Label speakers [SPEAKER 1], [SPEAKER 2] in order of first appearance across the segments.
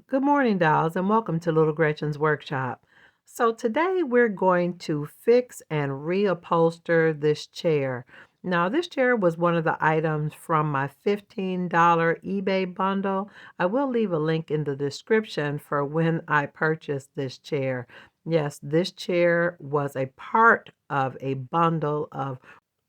[SPEAKER 1] Good morning, dolls, and welcome to Little Gretchen's workshop. So today we're going to fix and reupholster this chair. Now, this chair was one of the items from my $15 eBay bundle. I will leave a link in the description for when I purchased this chair. Yes, this chair was a part of a bundle of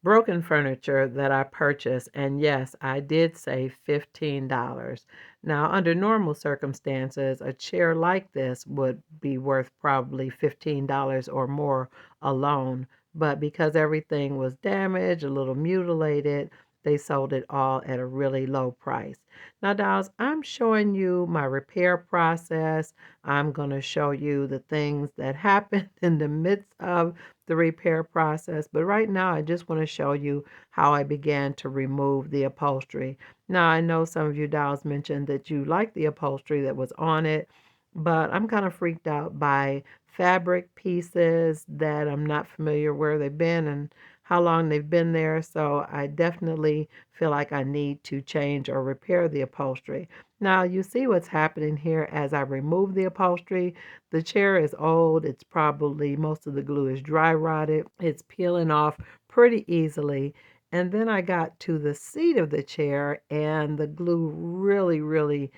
[SPEAKER 1] broken furniture that I purchased, and yes, I did save $15. Now, under normal circumstances, a chair like this would be worth probably $15 or more alone, but because everything was damaged, a little mutilated, they sold it all at a really low price. Now, dolls, I'm showing you my repair process. I'm going to show you the things that happened in the midst of the repair process. But right now, I just want to show you how I began to remove the upholstery. Now, I know some of you dolls mentioned that you like the upholstery that was on it, but I'm kind of freaked out by fabric pieces that I'm not familiar where they've been and how long they've been there. So I definitely feel like I need to change or repair the upholstery. Now, you see what's happening here as I remove the upholstery. The chair is old. It's probably, most of the glue is dry rotted. It's peeling off pretty easily. And then I got to the seat of the chair, and the glue really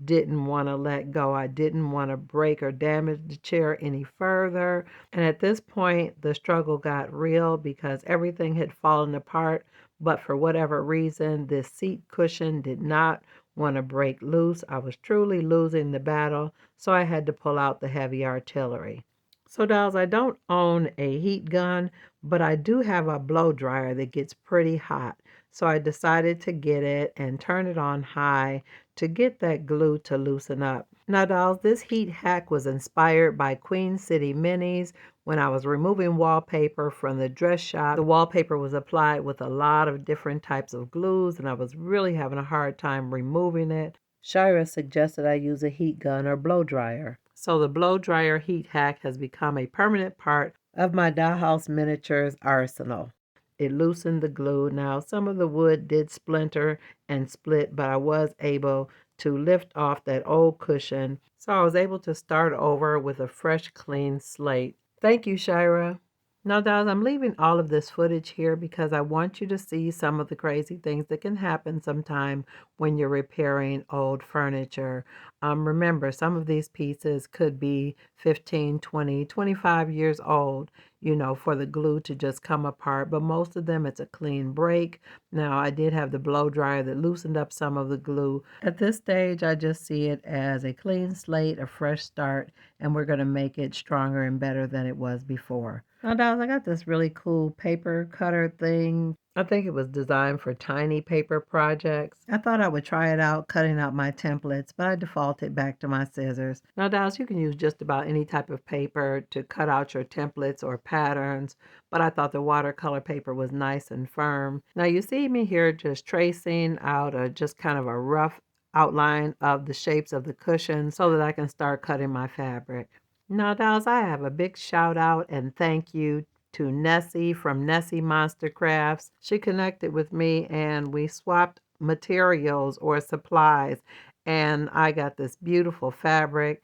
[SPEAKER 1] didn't want to let go. I didn't want to break or damage the chair any further. And at this point, the struggle got real because everything had fallen apart. But for whatever reason, this seat cushion did not want to break loose. I was truly losing the battle, so I had to pull out the heavy artillery. So, dolls, I don't own a heat gun, but I do have a blow dryer that gets pretty hot. So I decided to get it and turn it on high to get that glue to loosen up. Now, dolls, this heat hack was inspired by Queen City Minis. When I was removing wallpaper from the dress shop, the wallpaper was applied with a lot of different types of glues, and I was really having a hard time removing it. Shira suggested I use a heat gun or blow dryer. So the blow dryer heat hack has become a permanent part of my dollhouse miniatures arsenal. It loosened the glue. Now, some of the wood did splinter and split, but I was able to lift off that old cushion. So I was able to start over with a fresh, clean slate. Thank you, Shira. Now, dolls, I'm leaving all of this footage here because I want you to see some of the crazy things that can happen sometime when you're repairing old furniture. Remember, some of these pieces could be 15, 20, 25 years old, for the glue to just come apart, but most of them it's a clean break. Now, I did have the blow dryer that loosened up some of the glue. At this stage, I just see it as a clean slate, a fresh start, and we're going to make it stronger and better than it was before. Now, dolls, I got this really cool paper cutter thing. I think it was designed for tiny paper projects. I thought I would try it out cutting out my templates, but I defaulted back to my scissors. Now, dolls, you can use just about any type of paper to cut out your templates or patterns, but I thought the watercolor paper was nice and firm. Now, you see me here just tracing out just kind of a rough outline of the shapes of the cushions so that I can start cutting my fabric. Now, dolls, I have a big shout out and thank you to Nessie from Nessie Monster Crafts. She connected with me and we swapped materials or supplies, and I got this beautiful fabric.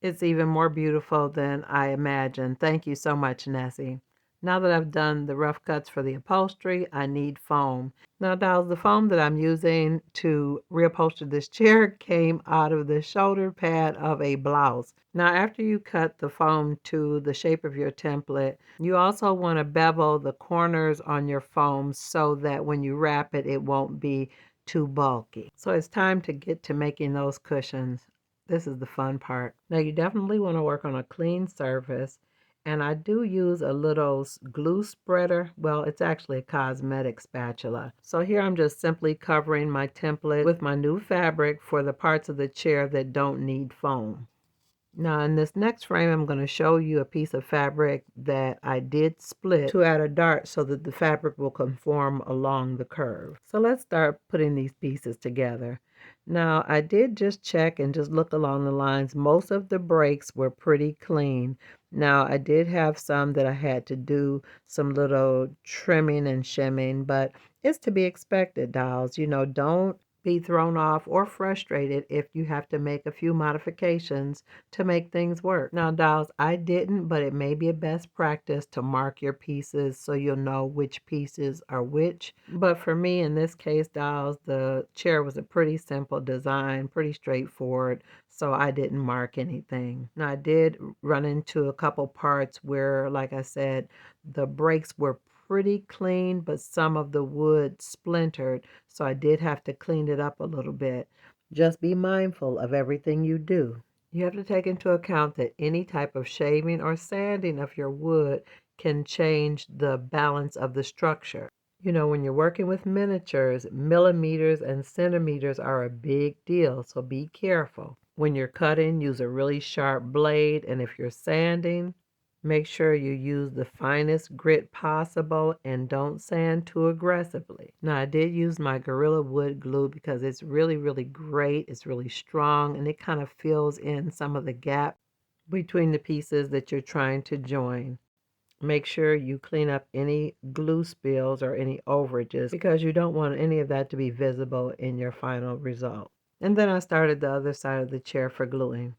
[SPEAKER 1] It's even more beautiful than I imagined. Thank you so much, Nessie. Now that I've done the rough cuts for the upholstery, I need foam. Now, dolls, the foam that I'm using to reupholster this chair came out of the shoulder pad of a blouse. Now, after you cut the foam to the shape of your template, you also want to bevel the corners on your foam so that when you wrap it, it won't be too bulky. So it's time to get to making those cushions. This is the fun part. Now, you definitely want to work on a clean surface. And I do use a little glue spreader. Well, it's actually a cosmetic spatula. So here I'm just simply covering my template with my new fabric for the parts of the chair that don't need foam. Now in this next frame, I'm going to show you a piece of fabric that I did split to add a dart so that the fabric will conform along the curve. So let's start putting these pieces together. Now I did just check and just look along the lines. Most of the breaks were pretty clean. Now I did have some that I had to do some little trimming and shimming, but it's to be expected, dolls. Don't be thrown off or frustrated if you have to make a few modifications to make things work. Now, dolls, I didn't, but it may be a best practice to mark your pieces so you'll know which pieces are which. But for me, in this case, dolls, the chair was a pretty simple design, pretty straightforward, so I didn't mark anything. Now, I did run into a couple parts where, like I said, the breaks were pretty clean, but some of the wood splintered, so I did have to clean it up a little bit. Just be mindful of everything you do. You have to take into account that any type of shaving or sanding of your wood can change the balance of the structure. You know, when you're working with miniatures, millimeters and centimeters are a big deal, so be careful. When you're cutting, use a really sharp blade, and if you're sanding, make sure you use the finest grit possible and don't sand too aggressively. Now, I did use my Gorilla Wood glue because it's really, really great. It's really strong, and it kind of fills in some of the gap between the pieces that you're trying to join. Make sure you clean up any glue spills or any overages because you don't want any of that to be visible in your final result. And then I started the other side of the chair for gluing.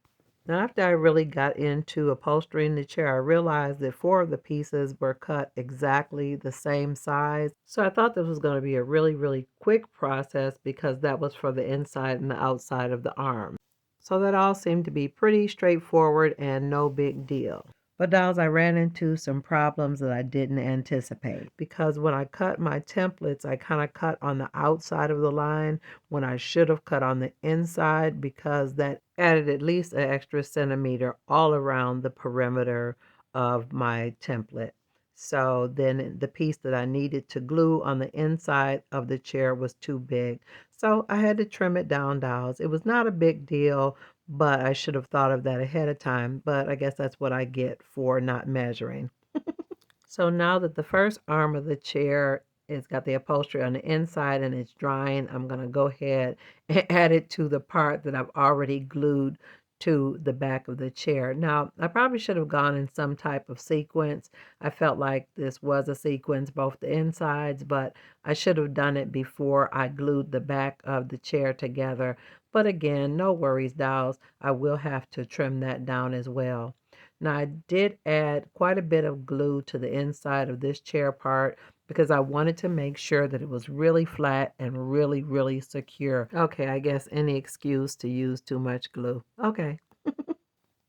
[SPEAKER 1] Now, after I really got into upholstering the chair, I realized that 4 of the pieces were cut exactly the same size. So I thought this was going to be a really, really quick process because that was for the inside and the outside of the arm. So that all seemed to be pretty straightforward and no big deal. But dolls, I ran into some problems that I didn't anticipate because when I cut my templates, I kind of cut on the outside of the line when I should have cut on the inside because that added at least an extra centimeter all around the perimeter of my template. So then the piece that I needed to glue on the inside of the chair was too big. So I had to trim it down, dolls. It was not a big deal, but I should have thought of that ahead of time. But I guess that's what I get for not measuring. So now that the first arm of the chair has got the upholstery on the inside and it's drying, I'm going to go ahead and add it to the part that I've already glued to the back of the chair. Now, I probably should have gone in some type of sequence. I felt like this was a sequence, both the insides, but I should have done it before I glued the back of the chair together. But again, no worries, dolls. I will have to trim that down as well. Now, I did add quite a bit of glue to the inside of this chair part because I wanted to make sure that it was really flat and really, really secure. Okay, I guess any excuse to use too much glue. Okay.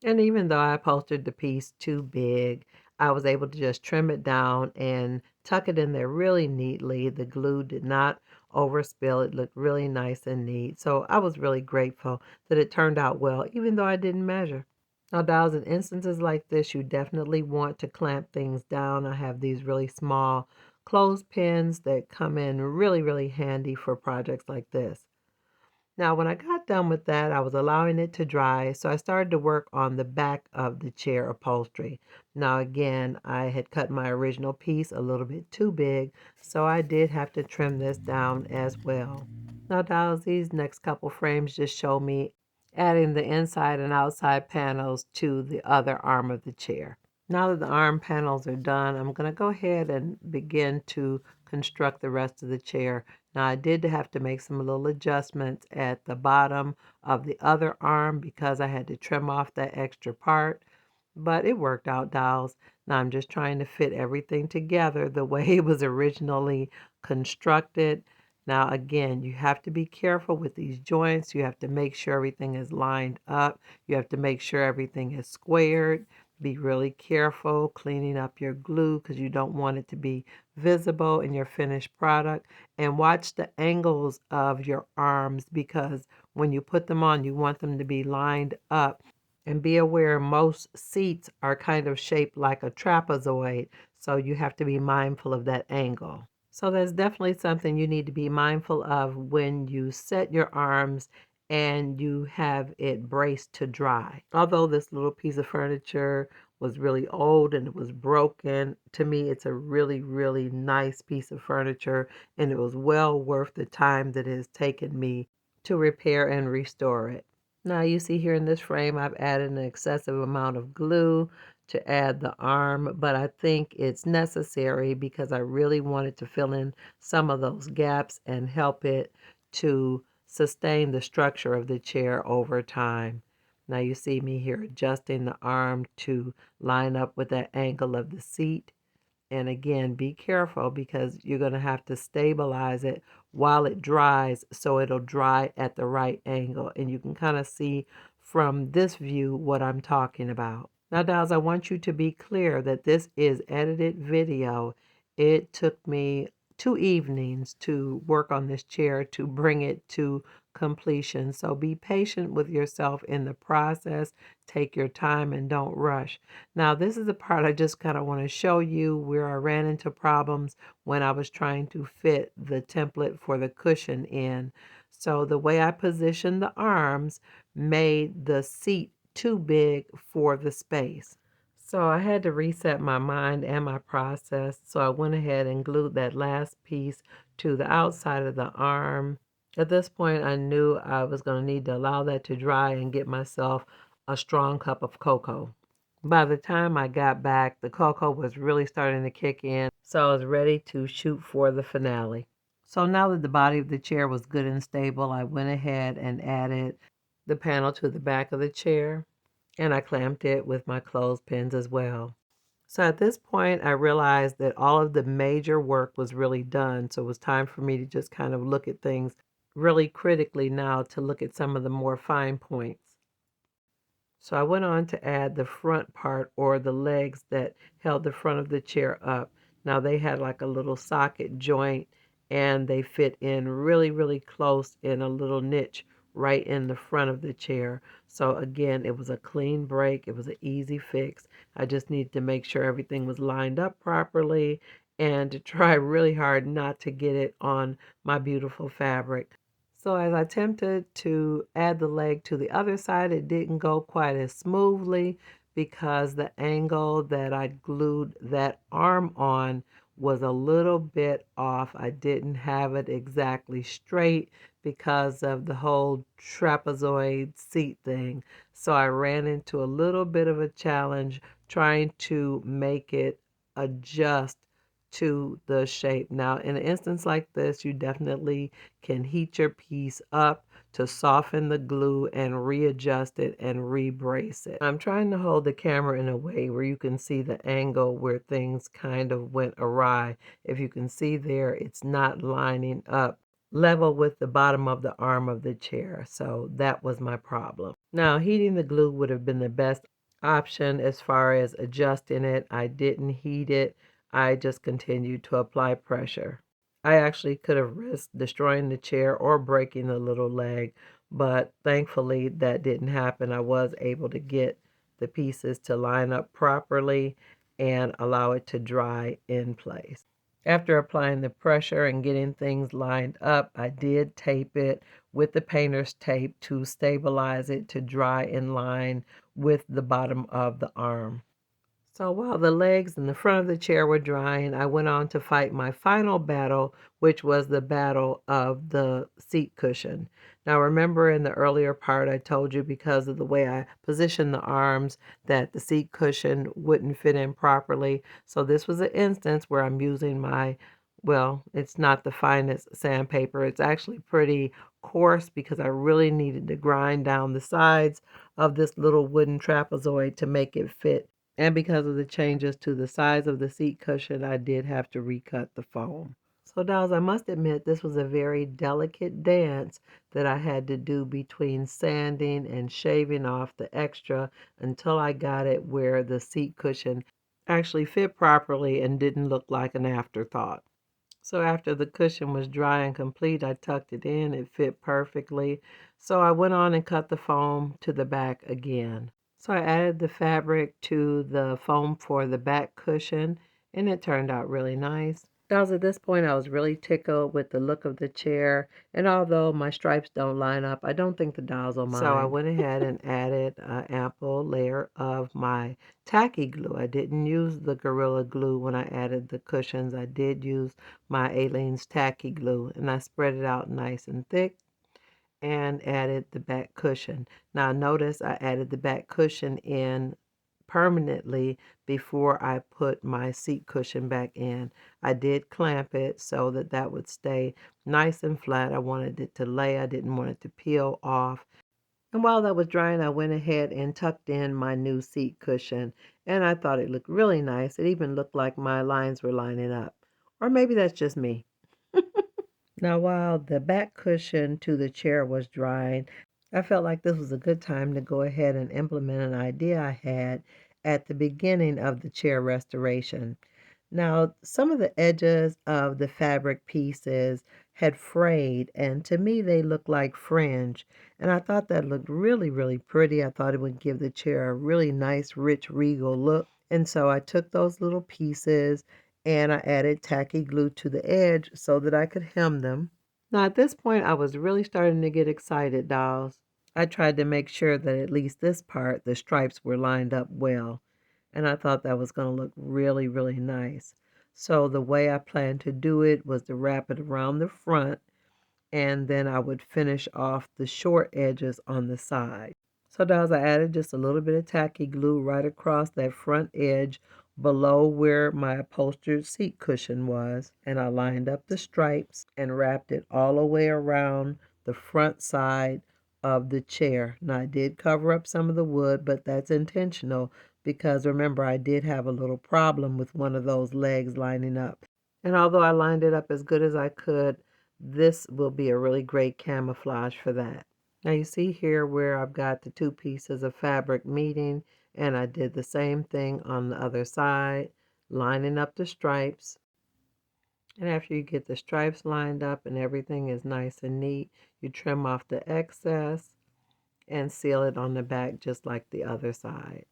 [SPEAKER 1] And even though I upholstered the piece too big, I was able to just trim it down and tuck it in there really neatly. The glue did not overspill. It looked really nice and neat. So I was really grateful that it turned out well, even though I didn't measure. Now, dolls, in instances like this, you definitely want to clamp things down. I have these really small clothespins that come in really, really handy for projects like this. Now, when I got done with that, I was allowing it to dry, so I started to work on the back of the chair upholstery. Now, again, I had cut my original piece a little bit too big, so I did have to trim this down as well. Now, dolls, these next couple frames just show me adding the inside and outside panels to the other arm of the chair. Now that the arm panels are done, I'm going to go ahead and begin to construct the rest of the chair. Now, I did have to make some little adjustments at the bottom of the other arm because I had to trim off that extra part, but it worked out, dolls. Now I'm just trying to fit everything together the way it was originally constructed. Now, again, you have to be careful with these joints. You have to make sure everything is lined up. You have to make sure everything is squared. Be really careful cleaning up your glue because you don't want it to be visible in your finished product. And watch the angles of your arms because when you put them on, you want them to be lined up. And be aware most seats are kind of shaped like a trapezoid, so you have to be mindful of that angle. So that's definitely something you need to be mindful of when you set your arms and you have it braced to dry. Although this little piece of furniture was really old and it was broken, to me it's a really, really nice piece of furniture and it was well worth the time that it has taken me to repair and restore it. Now you see here in this frame I've added an excessive amount of glue to add the arm, but I think it's necessary because I really wanted to fill in some of those gaps and help it to sustain the structure of the chair over time. Now you see me here adjusting the arm to line up with that angle of the seat. And again, be careful because you're going to have to stabilize it while it dries so it'll dry at the right angle. And you can kind of see from this view what I'm talking about. Now, dolls, I want you to be clear that this is edited video. It took me 2 evenings to work on this chair to bring it to completion. So be patient with yourself in the process. Take your time and don't rush. Now, this is the part I just kind of want to show you where I ran into problems when I was trying to fit the template for the cushion in. So the way I positioned the arms made the seat too big for the space. So I had to reset my mind and my process. So I went ahead and glued that last piece to the outside of the arm. At this point, I knew I was going to need to allow that to dry and get myself a strong cup of cocoa. By the time I got back, the cocoa was really starting to kick in, so I was ready to shoot for the finale. So now that the body of the chair was good and stable, I went ahead and added the panel to the back of the chair, and I clamped it with my clothespins as well. So at this point, I realized that all of the major work was really done, so it was time for me to just kind of look at things really critically now to look at some of the more fine points. So I went on to add the front part, or the legs that held the front of the chair up. Now they had like a little socket joint, and they fit in really, really close in a little niche right in the front of the chair. So again, it was a clean break. It was an easy fix. I just needed to make sure everything was lined up properly and to try really hard not to get it on my beautiful fabric. So as I attempted to add the leg to the other side, it didn't go quite as smoothly because the angle that I glued that arm on was a little bit off. I didn't have it exactly straight because of the whole trapezoid seat thing. So I ran into a little bit of a challenge trying to make it adjust to the shape. Now, in an instance like this, you definitely can heat your piece up to soften the glue and readjust it and re-brace it. I'm trying to hold the camera in a way where you can see the angle where things kind of went awry. If you can see there, it's not lining up level with the bottom of the arm of the chair. So that was my problem. Now, heating the glue would have been the best option as far as adjusting it. I didn't heat it. I just continued to apply pressure. I actually could have risked destroying the chair or breaking the little leg, but thankfully that didn't happen. I was able to get the pieces to line up properly and allow it to dry in place. After applying the pressure and getting things lined up, I did tape it with the painter's tape to stabilize it to dry in line with the bottom of the arm. So while the legs and the front of the chair were drying, I went on to fight my final battle, which was the battle of the seat cushion. Now remember in the earlier part I told you because of the way I positioned the arms that the seat cushion wouldn't fit in properly. So this was an instance where I'm using my, well, it's not the finest sandpaper. It's actually pretty coarse because I really needed to grind down the sides of this little wooden trapezoid to make it fit. And because of the changes to the size of the seat cushion, I did have to recut the foam. So dolls, I must admit this was a very delicate dance that I had to do between sanding and shaving off the extra until I got it where the seat cushion actually fit properly and didn't look like an afterthought. So after the cushion was dry and complete, I tucked it in. It fit perfectly. So I went on and cut the foam to the back again. So I added the fabric to the foam for the back cushion, and it turned out really nice. Dolls, at this point, I was really tickled with the look of the chair, and although my stripes don't line up, I don't think the dolls will mind. So I went ahead and added an ample layer of my tacky glue. I didn't use the Gorilla Glue when I added the cushions. I did use my Aleene's tacky glue, and I spread it out nice and thick and added the back cushion. Now notice I added the back cushion in permanently before I put my seat cushion back in. I did clamp it so that that would stay nice and flat. I wanted it to lay. I didn't want it to peel off. And while that was drying, I went ahead and tucked in my new seat cushion, and I thought it looked really nice. It even looked like my lines were lining up. Or maybe that's just me. Now, while the back cushion to the chair was drying, I felt like this was a good time to go ahead and implement an idea I had at the beginning of the chair restoration. Now, some of the edges of the fabric pieces had frayed, and to me, they looked like fringe. And I thought that looked really, really pretty. I thought it would give the chair a really nice, rich, regal look. And so I took those little pieces and I added tacky glue to the edge so that I could hem them. Now, at this point, I was really starting to get excited, dolls. I tried to make sure that at least this part, the stripes were lined up well. And I thought that was going to look really, really nice. So the way I planned to do it was to wrap it around the front, and then I would finish off the short edges on the side. So dolls, I added just a little bit of tacky glue right across that front edge below where my upholstered seat cushion was, and I lined up the stripes and wrapped it all the way around the front side of the chair. Now I did cover up some of the wood, but that's intentional because remember I did have a little problem with one of those legs lining up. And although I lined it up as good as I could, this will be a really great camouflage for that. Now you see here where I've got the two pieces of fabric meeting, and I did the same thing on the other side, lining up the stripes. And after you get the stripes lined up and everything is nice and neat, you trim off the excess and seal it on the back just like the other side.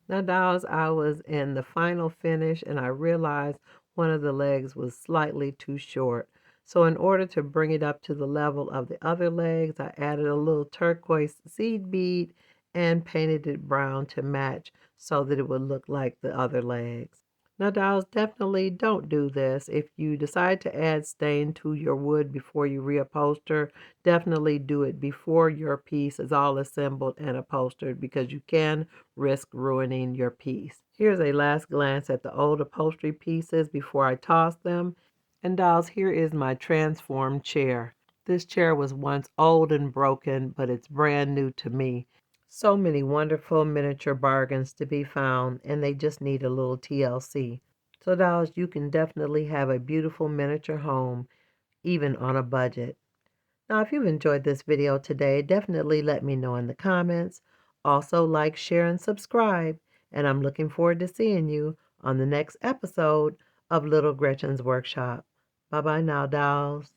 [SPEAKER 1] Now, dolls, I was in the final finish and I realized one of the legs was slightly too short. So in order to bring it up to the level of the other legs, I added a little turquoise seed bead and painted it brown to match so that it would look like the other legs. Now, dolls, definitely don't do this. If you decide to add stain to your wood before you reupholster, definitely do it before your piece is all assembled and upholstered because you can risk ruining your piece. Here's a last glance at the old upholstery pieces before I toss them. And dolls, here is my transformed chair. This chair was once old and broken, but it's brand new to me. So many wonderful miniature bargains to be found, and they just need a little TLC. So dolls, you can definitely have a beautiful miniature home, even on a budget. Now, if you've enjoyed this video today, definitely let me know in the comments. Also, like, share, and subscribe. And I'm looking forward to seeing you on the next episode of Little Gretchen's Workshop. Bye-bye now, dolls.